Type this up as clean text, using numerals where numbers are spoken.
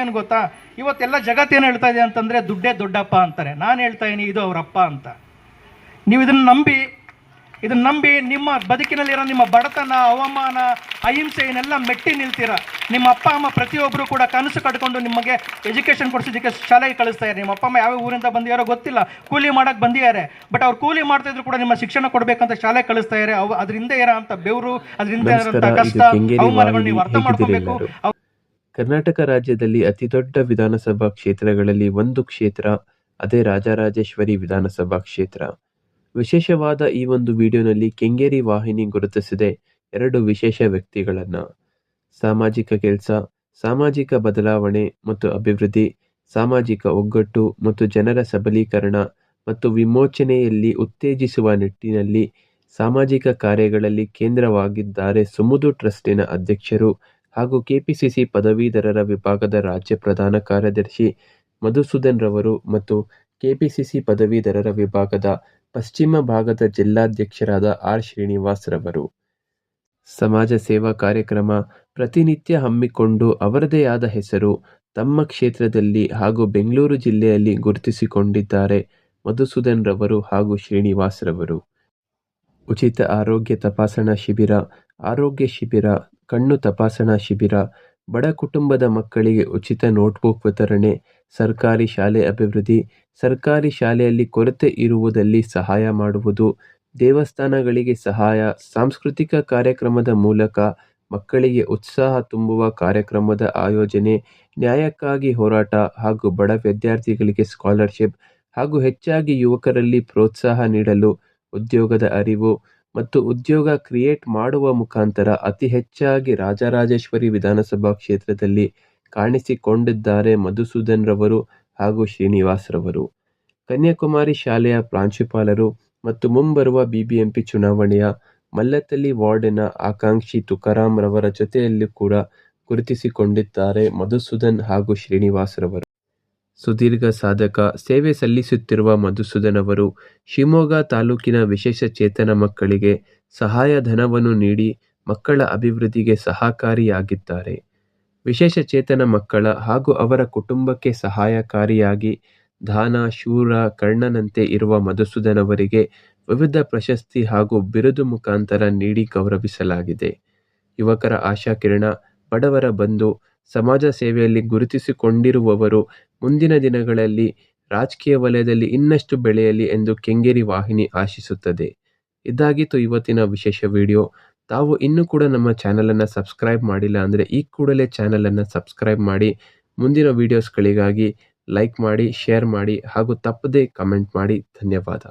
ಏನು ಗೊತ್ತಾ, ಇವತ್ತೆಲ್ಲ ಜಗತ್ತೇನು ಹೇಳ್ತಾ ಇದೆ ಅಂತಂದರೆ ದುಡ್ಡೇ ದೊಡ್ಡಪ್ಪ ಅಂತಾರೆ. ನಾನು ಹೇಳ್ತಾ ಇದ್ದೀನಿ ಇದು ಅವರಪ್ಪ ಅಂತ. ನೀವು ಇದನ್ನು ನಂಬಿ ನಿಮ್ಮ ಬದುಕಿನಲ್ಲಿರೋ ನಿಮ್ಮ ಬಡತನ, ಅವಮಾನ, ಅಹಿಂಸೆ ಏನೆಲ್ಲ ಮೆಟ್ಟಿ ನಿಲ್ತೀರ. ನಿಮ್ಮ ಅಪ್ಪ ಅಮ್ಮ ಪ್ರತಿಯೊಬ್ಬರು ಕೂಡ ಕನಸು ಕಟ್ಕೊಂಡು ನಿಮಗೆ ಎಜುಕೇಷನ್ ಕೊಡಿಸೋದಕ್ಕೆ ಶಾಲೆಗೆ ಕಳಿಸ್ತಾ ಇದ್ದಾರೆ. ನಿಮ್ಮ ಅಪ್ಪ ಅಮ್ಮ ಯಾವ ಊರಿಂದ ಬಂದಿದ್ದಾರೋ ಗೊತ್ತಿಲ್ಲ, ಕೂಲಿ ಮಾಡೋಕ್ಕೆ ಬಂದಿದ್ದಾರೆ. ಬಟ್ ಅವ್ರು ಕೂಲಿ ಮಾಡ್ತಾ ಇದ್ರು ಕೂಡ ನಿಮ್ಮ ಶಿಕ್ಷಣ ಕೊಡಬೇಕಂತ ಶಾಲೆಗೆ ಕಳಿಸ್ತಾ ಇದ್ದಾರೆ. ಅದರಿಂದ ಇರೋ ಅಂತ ಬೆವರು, ಅದರಿಂದ ಇರೋಂಥ ಕಷ್ಟ, ಅವಮಾನಗಳು ನೀವು ಅರ್ಥ ಮಾಡ್ಕೋಬೇಕು. ಕರ್ನಾಟಕ ರಾಜ್ಯದಲ್ಲಿ ಅತಿ ದೊಡ್ಡ ವಿಧಾನಸಭಾ ಕ್ಷೇತ್ರಗಳಲ್ಲಿ ಒಂದು ಕ್ಷೇತ್ರ, ಅದೇ ರಾಜರಾಜೇಶ್ವರಿ ವಿಧಾನಸಭಾ ಕ್ಷೇತ್ರ. ವಿಶೇಷವಾದ ಈ ಒಂದು ವಿಡಿಯೋನಲ್ಲಿ ಕೆಂಗೇರಿ ವಾಹಿನಿ ಗುರುತಿಸಿದೆ 2 ವಿಶೇಷ ವ್ಯಕ್ತಿಗಳನ್ನ. ಸಾಮಾಜಿಕ ಕೆಲಸ, ಸಾಮಾಜಿಕ ಬದಲಾವಣೆ ಮತ್ತು ಅಭಿವೃದ್ಧಿ, ಸಾಮಾಜಿಕ ಒಗ್ಗಟ್ಟು ಮತ್ತು ಜನರ ಸಬಲೀಕರಣ ಮತ್ತು ವಿಮೋಚನೆಯಲ್ಲಿ ಉತ್ತೇಜಿಸುವ ನಿಟ್ಟಿನಲ್ಲಿ ಸಾಮಾಜಿಕ ಕಾರ್ಯಗಳಲ್ಲಿ ಕೇಂದ್ರವಾಗಿದ್ದಾರೆ. ಸುಮುದು ಟ್ರಸ್ಟಿನ ಅಧ್ಯಕ್ಷರು ಹಾಗೂ ಕೆಪಿಸಿಸಿ ಪದವೀಧರರ ವಿಭಾಗದ ರಾಜ್ಯ ಪ್ರಧಾನ ಕಾರ್ಯದರ್ಶಿ ಮಧುಸೂದನ್ ರವರು ಮತ್ತು ಕೆಪಿಸಿಸಿ ಪದವೀಧರರ ವಿಭಾಗದ ಪಶ್ಚಿಮ ಭಾಗದ ಜಿಲ್ಲಾಧ್ಯಕ್ಷರಾದ ಆರ್ ಶ್ರೀನಿವಾಸ್ ರವರು. ಸಮಾಜ ಸೇವಾ ಕಾರ್ಯಕ್ರಮ ಪ್ರತಿನಿತ್ಯ ಹಮ್ಮಿಕೊಂಡು ಅವರದೇ ಆದ ಹೆಸರು ತಮ್ಮ ಕ್ಷೇತ್ರದಲ್ಲಿ ಹಾಗೂ ಬೆಂಗಳೂರು ಜಿಲ್ಲೆಯಲ್ಲಿ ಗುರುತಿಸಿಕೊಂಡಿದ್ದಾರೆ ಮಧುಸೂದನ್ ರವರು ಹಾಗೂ ಶ್ರೀನಿವಾಸ್ ರವರು. ಉಚಿತ ಆರೋಗ್ಯ ತಪಾಸಣಾ ಶಿಬಿರ, ಆರೋಗ್ಯ ಶಿಬಿರ, ಕಣ್ಣು ತಪಾಸಣಾ ಶಿಬಿರ, ಬಡ ಕುಟುಂಬದ ಮಕ್ಕಳಿಗೆ ಉಚಿತ ನೋಟ್ಬುಕ್ ವಿತರಣೆ, ಸರ್ಕಾರಿ ಶಾಲೆ ಅಭಿವೃದ್ಧಿ, ಸರ್ಕಾರಿ ಶಾಲೆಯಲ್ಲಿ ಕೊರತೆ ಇರುವುದಲ್ಲಿ ಸಹಾಯ ಮಾಡುವುದು, ದೇವಸ್ಥಾನಗಳಿಗೆ ಸಹಾಯ, ಸಾಂಸ್ಕೃತಿಕ ಕಾರ್ಯಕ್ರಮದ ಮೂಲಕ ಮಕ್ಕಳಿಗೆ ಉತ್ಸಾಹ ತುಂಬುವ ಕಾರ್ಯಕ್ರಮದ ಆಯೋಜನೆ, ನ್ಯಾಯಕ್ಕಾಗಿ ಹೋರಾಟ ಹಾಗೂ ಬಡ ವಿದ್ಯಾರ್ಥಿಗಳಿಗೆ ಸ್ಕಾಲರ್ಶಿಪ್ ಹಾಗೂ ಹೆಚ್ಚಾಗಿ ಯುವಕರಲ್ಲಿ ಪ್ರೋತ್ಸಾಹ ನೀಡಲು ಉದ್ಯೋಗದ ಅರಿವು ಮತ್ತು ಉದ್ಯೋಗ ಕ್ರಿಯೇಟ್ ಮಾಡುವ ಮುಖಾಂತರ ಅತಿ ಹೆಚ್ಚಾಗಿ ರಾಜರಾಜೇಶ್ವರಿ ವಿಧಾನಸಭಾ ಕ್ಷೇತ್ರದಲ್ಲಿ ಕಾಣಿಸಿಕೊಂಡಿದ್ದಾರೆ ಮಧುಸೂದನ್ ರವರು ಹಾಗೂ ಶ್ರೀನಿವಾಸ್ ರವರು. ಕನ್ಯಾಕುಮಾರಿ ಶಾಲೆಯ ಪ್ರಾಂಶುಪಾಲರು ಮತ್ತು ಮುಂಬರುವ ಬಿಬಿಎಂಪಿ ಚುನಾವಣೆಯ ಮಲ್ಲತ್ತಳ್ಳಿ ವಾರ್ಡಿನ ಆಕಾಂಕ್ಷಿ ತುಕಾರಾಂ ರವರ ಜೊತೆಯಲ್ಲೂ ಕೂಡ ಗುರುತಿಸಿಕೊಂಡಿದ್ದಾರೆ ಮಧುಸೂದನ್ ಹಾಗೂ ಶ್ರೀನಿವಾಸ್ ರವರು. ಸುದೀರ್ಘ ಸಾಧಕ ಸೇವೆ ಸಲ್ಲಿಸುತ್ತಿರುವ ಮಧುಸೂದನ್ ಅವರು ಶಿವಮೊಗ್ಗ ತಾಲೂಕಿನ ವಿಶೇಷ ಚೇತನ ಮಕ್ಕಳಿಗೆ ಸಹಾಯಧನವನ್ನು ನೀಡಿ ಮಕ್ಕಳ ಅಭಿವೃದ್ಧಿಗೆ ಸಹಕಾರಿಯಾಗಿದ್ದಾರೆ. ವಿಶೇಷ ಚೇತನ ಮಕ್ಕಳ ಹಾಗೂ ಅವರ ಕುಟುಂಬಕ್ಕೆ ಸಹಾಯಕಾರಿಯಾಗಿ ದಾನ, ಶೂರ, ಕರ್ಣನಂತೆ ಇರುವ ಮಧುಸೂದನ್ ಅವರಿಗೆ ವಿವಿಧ ಪ್ರಶಸ್ತಿ ಹಾಗೂ ಬಿರುದು ಮುಖಾಂತರ ನೀಡಿ ಗೌರವಿಸಲಾಗಿದೆ. ಯುವಕರ ಆಶಾಕಿರಣ, ಬಡವರ ಬಂಧು, ಸಮಾಜ ಸೇವೆಯಲ್ಲಿ ಗುರುತಿಸಿಕೊಂಡಿರುವವರು ಮುಂದಿನ ದಿನಗಳಲ್ಲಿ ರಾಜಕೀಯ ವಲಯದಲ್ಲಿ ಇನ್ನಷ್ಟು ಬೆಳೆಯಲಿ ಎಂದು ಕೆಂಗೇರಿ ವಾಹಿನಿ ಆಶಿಸುತ್ತದೆ. ಇದಾಗಿತ್ತು ಇವತ್ತಿನ ವಿಶೇಷ ವಿಡಿಯೋ. ತಾವು ಇನ್ನೂ ಕೂಡ ನಮ್ಮ ಚಾನಲನ್ನು ಸಬ್ಸ್ಕ್ರೈಬ್ ಮಾಡಿಲ್ಲ ಅಂದರೆ ಈ ಕೂಡಲೇ ಚಾನಲನ್ನು ಸಬ್ಸ್ಕ್ರೈಬ್ ಮಾಡಿ. ಮುಂದಿನ ವಿಡಿಯೋಸ್ಗಳಿಗಾಗಿ ಲೈಕ್ ಮಾಡಿ, ಶೇರ್ ಮಾಡಿ ಹಾಗೂ ತಪ್ಪದೇ ಕಮೆಂಟ್ ಮಾಡಿ. ಧನ್ಯವಾದ.